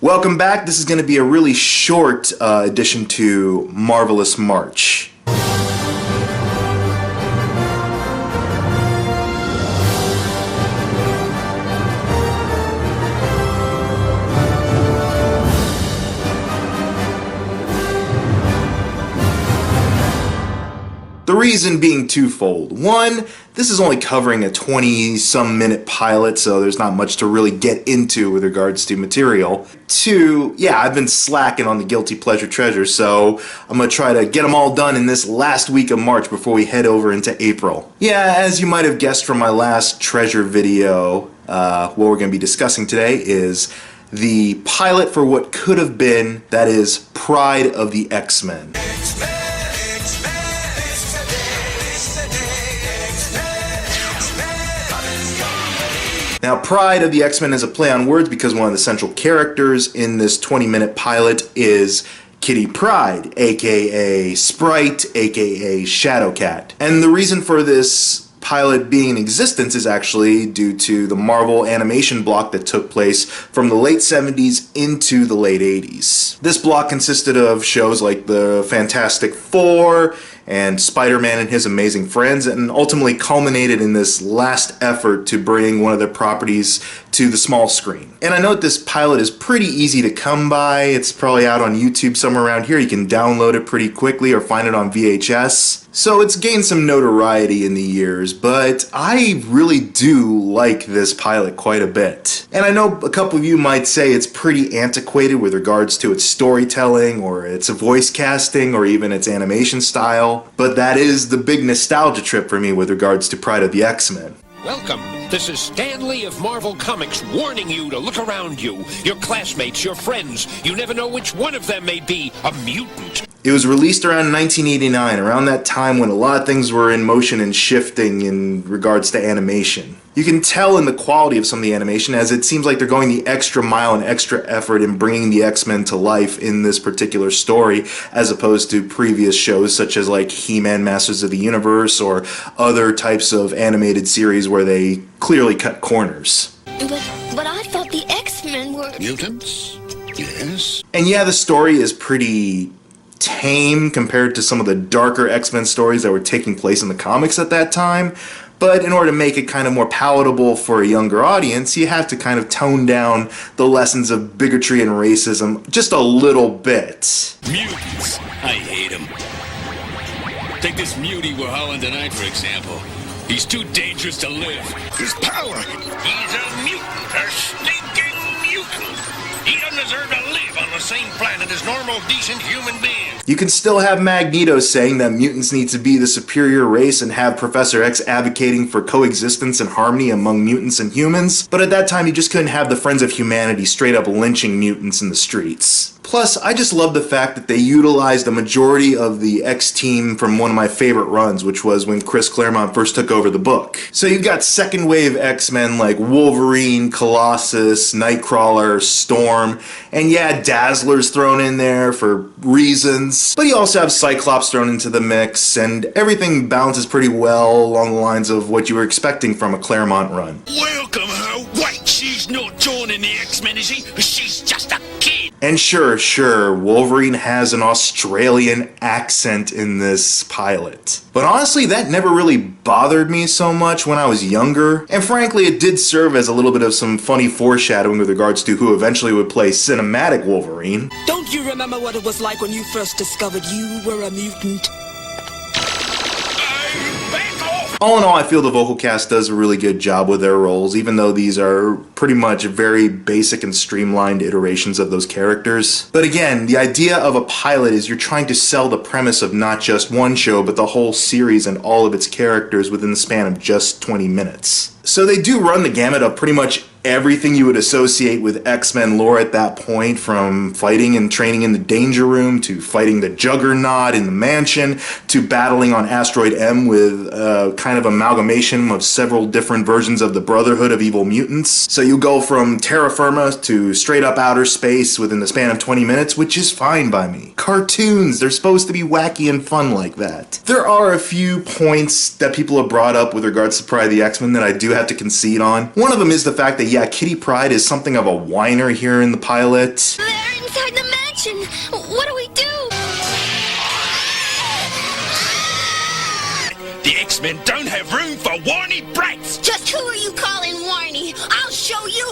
Welcome back. This is going to be a really short addition to Marvel-ous March. The reason being twofold. One, this is only covering a 20-some minute pilot, so there's not much to really get into with regards to material. Two, yeah, I've been slacking on the Guilty Pleasure Treasure, so I'm going to try to get them all done in this last week of March before we head over into April. Yeah, as you might have guessed from my last treasure video, what we're going to be discussing today is the pilot for what could have been, that is, Pryde of the X-Men. Now, Pryde of the X-Men is a play on words because one of the central characters in this 20-minute pilot is Kitty Pryde, aka Sprite, aka Shadowcat. And the reason for this pilot being in existence is actually due to the Marvel animation block that took place from the late 70s into the late 80s. This block consisted of shows like the Fantastic Four and Spider-Man and His Amazing Friends, and ultimately culminated in this last effort to bring one of their properties to the small screen. And I know that this pilot is pretty easy to come by. It's probably out on YouTube somewhere around here. You can download it pretty quickly or find it on VHS. So it's gained some notoriety in the years, but I really do like this pilot quite a bit. And I know a couple of you might say it's pretty antiquated with regards to its storytelling or its voice casting or even its animation style, but that is the big nostalgia trip for me with regards to Pryde of the X-Men. Welcome. This is Stan Lee of Marvel Comics warning you to look around you. Your classmates, your friends. You never know which one of them may be a mutant. It was released around 1989, around that time when a lot of things were in motion and shifting in regards to animation. You can tell in the quality of some of the animation as it seems like they're going the extra mile and extra effort in bringing the X-Men to life in this particular story as opposed to previous shows such as like He-Man Masters of the Universe or other types of animated series where they clearly cut corners. But I thought the X-Men were... Mutants? Yes. And yeah, the story is pretty tame compared to some of the darker X-Men stories that were taking place in the comics at that time. But in order to make it kind of more palatable for a younger audience, you have to kind of tone down the lessons of bigotry and racism just a little bit. Mutants. I hate them. Take this mutie we're hauling tonight, for example. He's too dangerous to live. His power. He's a mutant, a stinking mutant. He doesn't deserve to live on the same planet as normal, decent human beings. You can still have Magneto saying that mutants need to be the superior race and have Professor X advocating for coexistence and harmony among mutants and humans, but at that time you just couldn't have the Friends of Humanity straight up lynching mutants in the streets. Plus, I just love the fact that they utilized the majority of the X-Team from one of my favorite runs, which was when Chris Claremont first took over the book. So you've got second wave X-Men like Wolverine, Colossus, Nightcrawler, Storm, and yeah, Dazzler's thrown in there for reasons. But you also have Cyclops thrown into the mix, and everything balances pretty well along the lines of what you were expecting from a Claremont run. Welcome her. Wait, she's not joining the X-Men, is she? She's just a kid. And sure, Wolverine has an Australian accent in this pilot. But honestly, that never really bothered me so much when I was younger. And frankly, it did serve as a little bit of some funny foreshadowing with regards to who eventually would play cinematic Wolverine. Don't you remember what it was like when you first discovered you were a mutant? All in all, I feel the vocal cast does a really good job with their roles, even though these are pretty much very basic and streamlined iterations of those characters. But again, the idea of a pilot is you're trying to sell the premise of not just one show, but the whole series and all of its characters within the span of just 20 minutes. So they do run the gamut of pretty much everything you would associate with X-Men lore at that point, from fighting and training in the Danger Room, to fighting the Juggernaut in the Mansion, to battling on Asteroid M with a kind of amalgamation of several different versions of the Brotherhood of Evil Mutants. So you go from terra firma to straight up outer space within the span of 20 minutes, which is fine by me. Cartoons, they're supposed to be wacky and fun like that. There are a few points that people have brought up with regards to Pryde the X-Men that I do have to concede on. One of them is the fact that yeah, Kitty Pryde is something of a whiner here in the pilot. They're inside the mansion. What do we do? The X-Men don't have room for whiny brats! Just who are you calling whiny? I'll show you.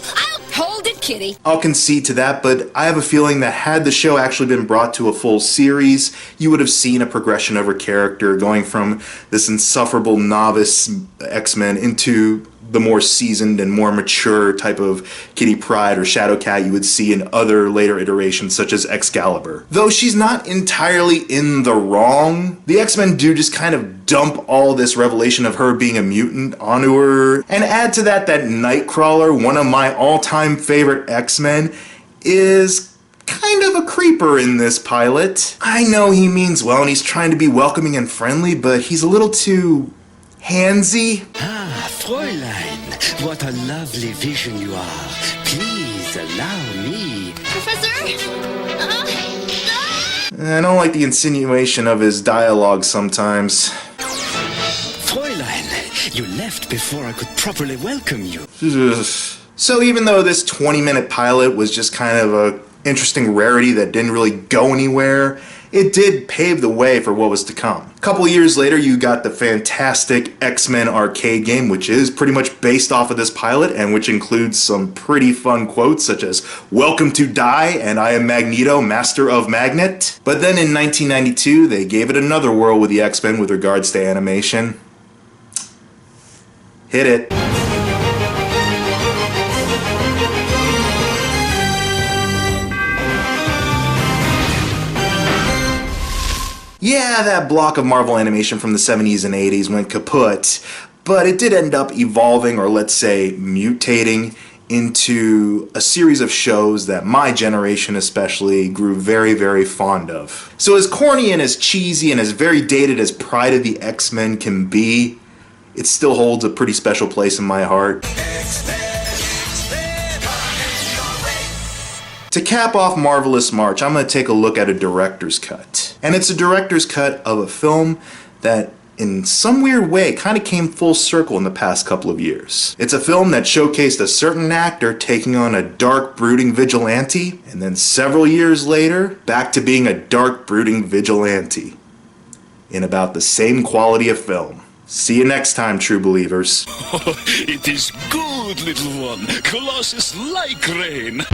Hold it, Kitty. I'll concede to that, but I have a feeling that had the show actually been brought to a full series, you would have seen a progression of her character going from this insufferable novice X-Men into the more seasoned and more mature type of Kitty Pryde or Shadowcat you would see in other later iterations such as Excalibur. Though she's not entirely in the wrong, the X-Men do just kind of dump all this revelation of her being a mutant onto her, and add to that Nightcrawler, one of my all-time favorite X-Men, is kind of a creeper in this pilot. I know he means well and he's trying to be welcoming and friendly, but he's a little too handsy. Ah, Fräulein, what a lovely vision you are. Please allow me. Professor? I don't like the insinuation of his dialogue sometimes. Fräulein, you left before I could properly welcome you. So even though this 20-minute pilot was just kind of a interesting rarity that didn't really go anywhere, it did pave the way for what was to come. A couple years later, you got the fantastic X-Men arcade game, which is pretty much based off of this pilot, and which includes some pretty fun quotes, such as, "Welcome to Die," and "I am Magneto, Master of Magnet." But then in 1992, they gave it another whirl with the X-Men with regards to animation. Hit it. Yeah, that block of Marvel animation from the 70s and 80s went kaput, but it did end up evolving, or let's say mutating, into a series of shows that my generation especially grew very, very fond of. So as corny and as cheesy and as very dated as Pryde of the X-Men can be, it still holds a pretty special place in my heart. To cap off Marvel-ous March, I'm going to take a look at a director's cut. And it's a director's cut of a film that, in some weird way, kind of came full circle in the past couple of years. It's a film that showcased a certain actor taking on a dark, brooding vigilante, and then several years later, back to being a dark, brooding vigilante. In about the same quality of film. See you next time, true believers. It is good, little one. Colossus like rain.